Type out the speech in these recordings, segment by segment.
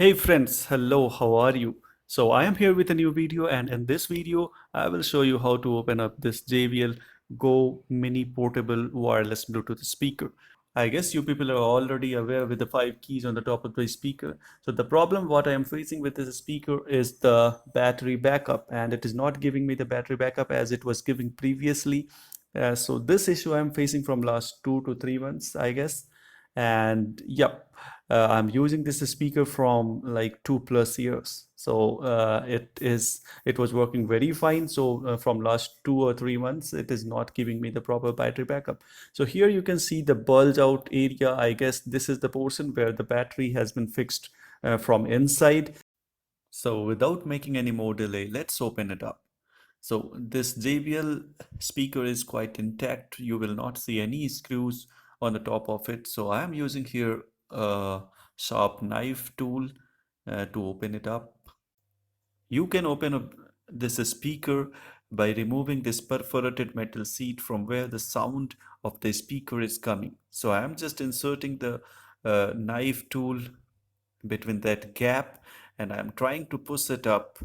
Hey friends, hello, how are you? So I am here with a new video, and in this video I will show you how to open up this JBL Go Mini Portable Wireless Bluetooth speaker. I guess you people are already aware with the five keys on the top of the speaker. So the problem what I am facing with this speaker is the battery backup, and it is not giving me the battery backup as it was giving previously. So this issue I am facing from last 2 to 3 months, I guess. And yep, I'm using this speaker from like 2 plus years. So it was working very fine. So from last 2 or 3 months, it is not giving me the proper battery backup. So here you can see the bulge out area. I guess this is the portion where the battery has been fixed from inside. So without making any more delay, let's open it up. So this JBL speaker is quite intact. You will not see any screws on the top of it. So I am using here a sharp knife tool to open it up. You can open up this speaker by removing this perforated metal seat from where the sound of the speaker is coming. So I am just inserting the knife tool between that gap, and I'm trying to push it up,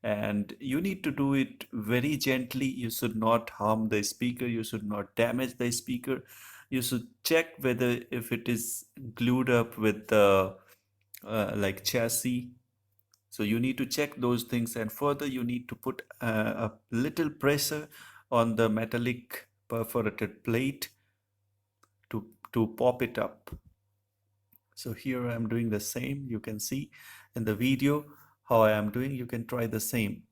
and you need to do it very gently. You should not harm the speaker, you should not damage the speaker. You should check whether if it is glued up with the like chassis. So you need to check those things, and further you need to put a little pressure on the metallic perforated plate to pop it up. So here I am doing the same. You can see in the video how I am doing. You can try the same.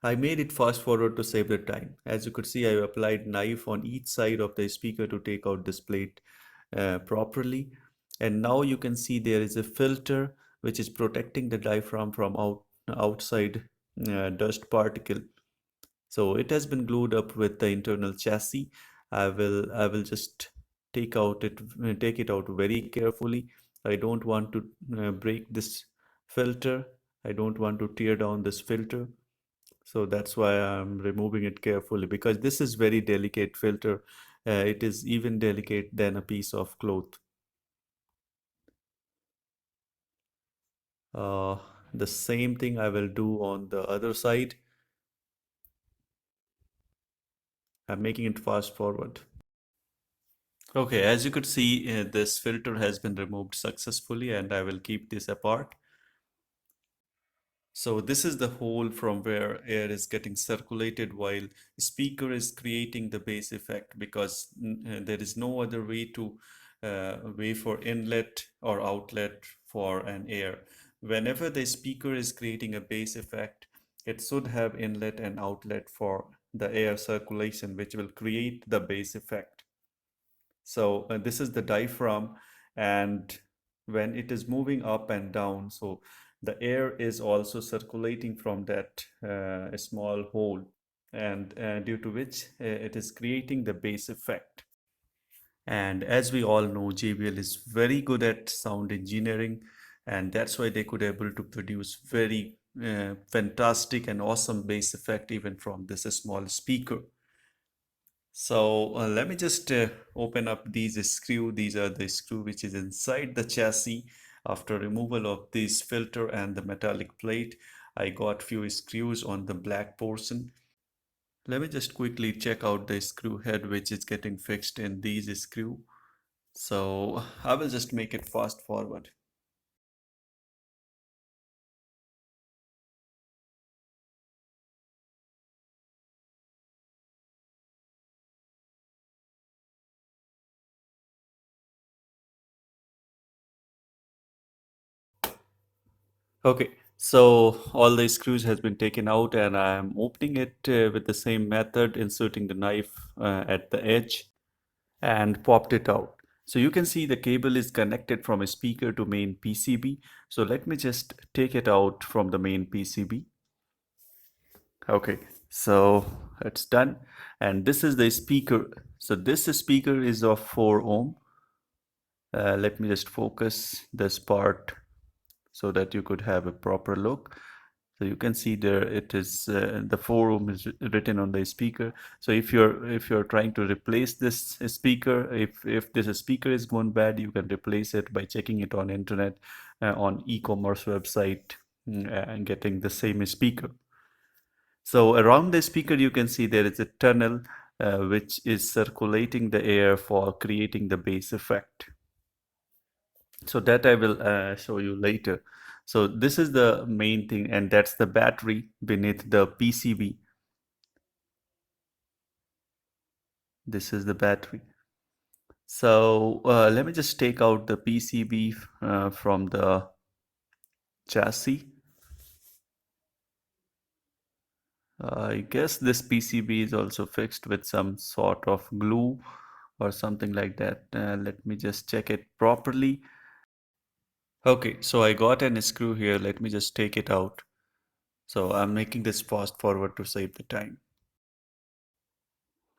I made it fast forward to save the time. As you could see, I applied knife on each side of the speaker to take out this plate properly. And now you can see there is a filter which is protecting the diaphragm from outside dust particle. So it has been glued up with the internal chassis. I will just take it out very carefully. I don't want to break this filter. I don't want to tear down this filter. So that's why I'm removing it carefully, because this is very delicate filter. It is even delicate than a piece of cloth. Uh, the same thing I will do on the other side. I'm making it fast forward. Okay, as you could see, this filter has been removed successfully, and I will keep this apart. So this is the hole from where air is getting circulated while speaker is creating the bass effect, because there is no other way for inlet or outlet for an air. Whenever the speaker is creating a bass effect, it should have inlet and outlet for the air circulation, which will create the bass effect. So this is the diaphragm, and when it is moving up and down, so the air is also circulating from that small hole, and due to which it is creating the bass effect. And as we all know, JBL is very good at sound engineering, and that's why they could able to produce very fantastic and awesome bass effect even from this small speaker. So let me just open up these screw. These are the screw which is inside the chassis. After removal of this filter and the metallic plate, I got few screws on the black portion. Let me just quickly check out the screw head which is getting fixed in these screw. So I will just make it fast forward. Okay, so all the screws has been taken out, and I am opening it with the same method, inserting the knife at the edge and popped it out. So you can see the cable is connected from a speaker to main PCB. So let me just take it out from the main PCB. Okay, so it's done. And this is the speaker. So this speaker is of 4 ohm. Let me just focus this part so that you could have a proper look. So you can see there it is the forum is written on the speaker. So if you're trying to replace this speaker, if this speaker is gone bad, you can replace it by checking it on internet, on e-commerce website, and getting the same speaker. So around the speaker, you can see there is a tunnel which is circulating the air for creating the bass effect. So that I will show you later. So this is the main thing, and that's the battery beneath the PCB. This is the battery. So let me just take out the PCB from the chassis. I guess this PCB is also fixed with some sort of glue or something like that. Let me just check it properly. Okay, so I got an screw here. Let me just take it out. So I'm making this fast forward to save the time.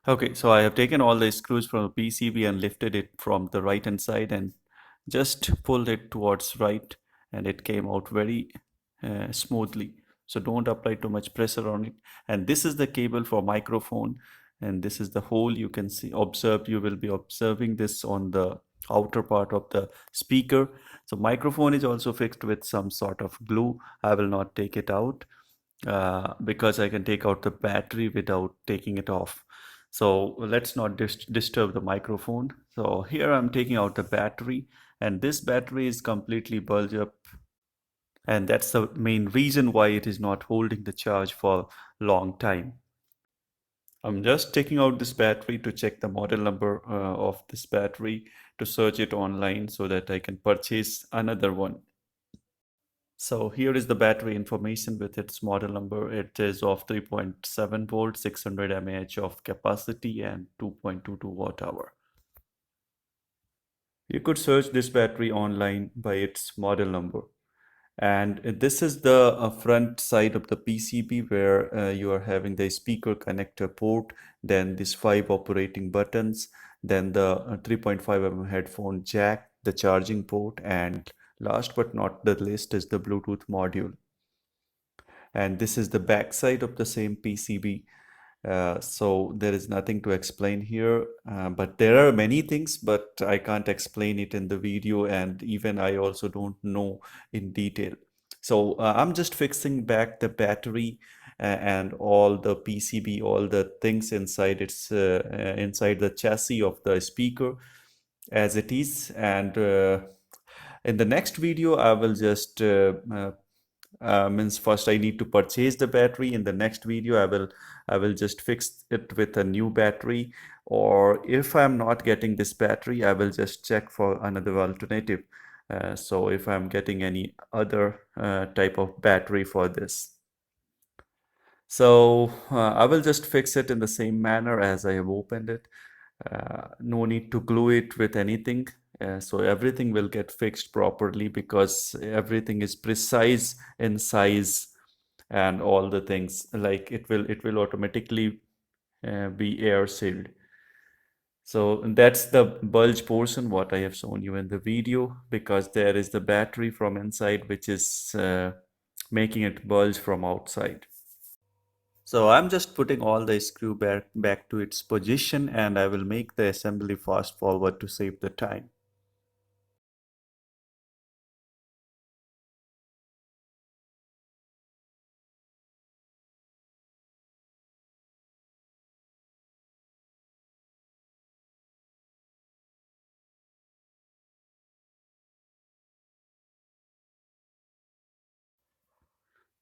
Okay, so I have taken all the screws from the PCB and lifted it from the right hand side and just pulled it towards right, and it came out very smoothly. So don't apply too much pressure on it. And this is the cable for microphone, and this is the hole you can see observe. You will be observing this on the outer part of the speaker. So microphone is also fixed with some sort of glue. I will not take it out because I can take out the battery without taking it off. So let's not disturb the microphone. So here I'm taking out the battery, and this battery is completely bulged up, and that's the main reason why it is not holding the charge for a long time. I'm just taking out this battery to check the model number of this battery, to search it online so that I can purchase another one. So here is the battery information with its model number. It is of 3.7 volt, 600 mAh of capacity, and 2.22 watt hour. You could search this battery online by its model number. And this is the front side of the PCB where you are having the speaker connector port, then these 5 operating buttons, then the 3.5 mm headphone jack, the charging port, and last but not the least is the Bluetooth module. And this is the back side of the same PCB. So there is nothing to explain here, but there are many things, but I can't explain it in the video, and even I also don't know in detail. So I'm just fixing back the battery and all the PCB, all the things inside inside the chassis of the speaker as it is. And in the next video, I will just means first I need to purchase the battery. In the next video, I will just fix it with a new battery, or if I'm not getting this battery, I will just check for another alternative. So if I'm getting any other type of battery for this. So I will just fix it in the same manner as I have opened it. No need to glue it with anything. So everything will get fixed properly because everything is precise in size and all the things. Like it will automatically be air sealed. So that's the bulge portion what I have shown you in the video, because there is the battery from inside which is making it bulge from outside. So I'm just putting all the screw back to its position, and I will make the assembly fast forward to save the time.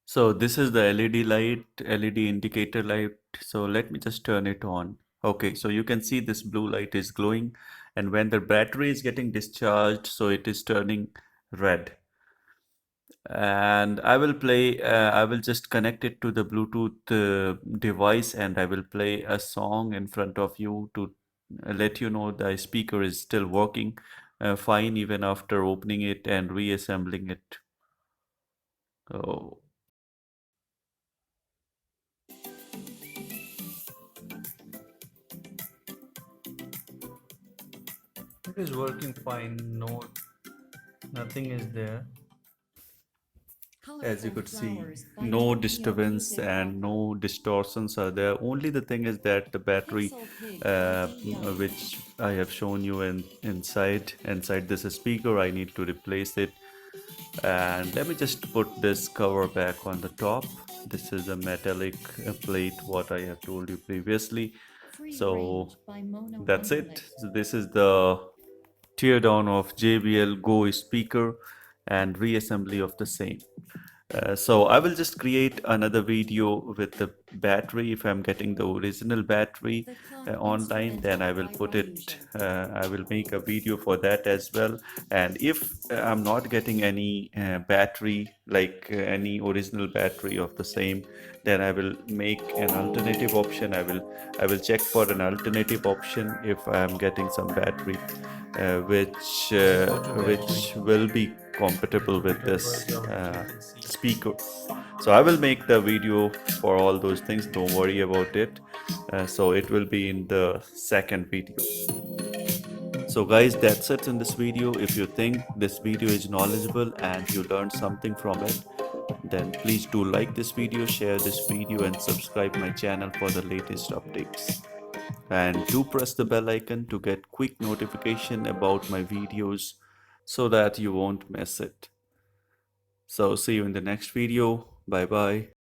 So this is the LED light, LED indicator light. So let me just turn it on. Okay, so you can see this blue light is glowing, and when the battery is getting discharged, so it is turning red. And I will just connect it to the Bluetooth device, and I will play a song in front of you to let you know the speaker is still working fine even after opening it and reassembling it. Oh, it is working fine. No, nothing is there. As you could see, no disturbance and no distortions are there. Only the thing is that the battery, which I have shown you inside this speaker, I need to replace it. And let me just put this cover back on the top. This is a metallic plate, what I have told you previously. So that's it. So this is the teardown of JBL Go speaker and reassembly of the same. So I will just create another video with the battery. If I'm getting the original battery online, then I will put it, I will make a video for that as well. And if I'm not getting any battery, like any original battery of the same, then I will make an alternative option. I will check for an alternative option if I'm getting some battery which will be compatible with this speaker. So I will make the video for all those things, don't worry about it. So it will be in the second video. So guys, that's it in this video. If you think this video is knowledgeable and you learned something from it, then please do like this video, share this video and subscribe my channel for the latest updates. And do press the bell icon to get quick notification about my videos so that you won't miss it. So see you in the next video. Bye bye.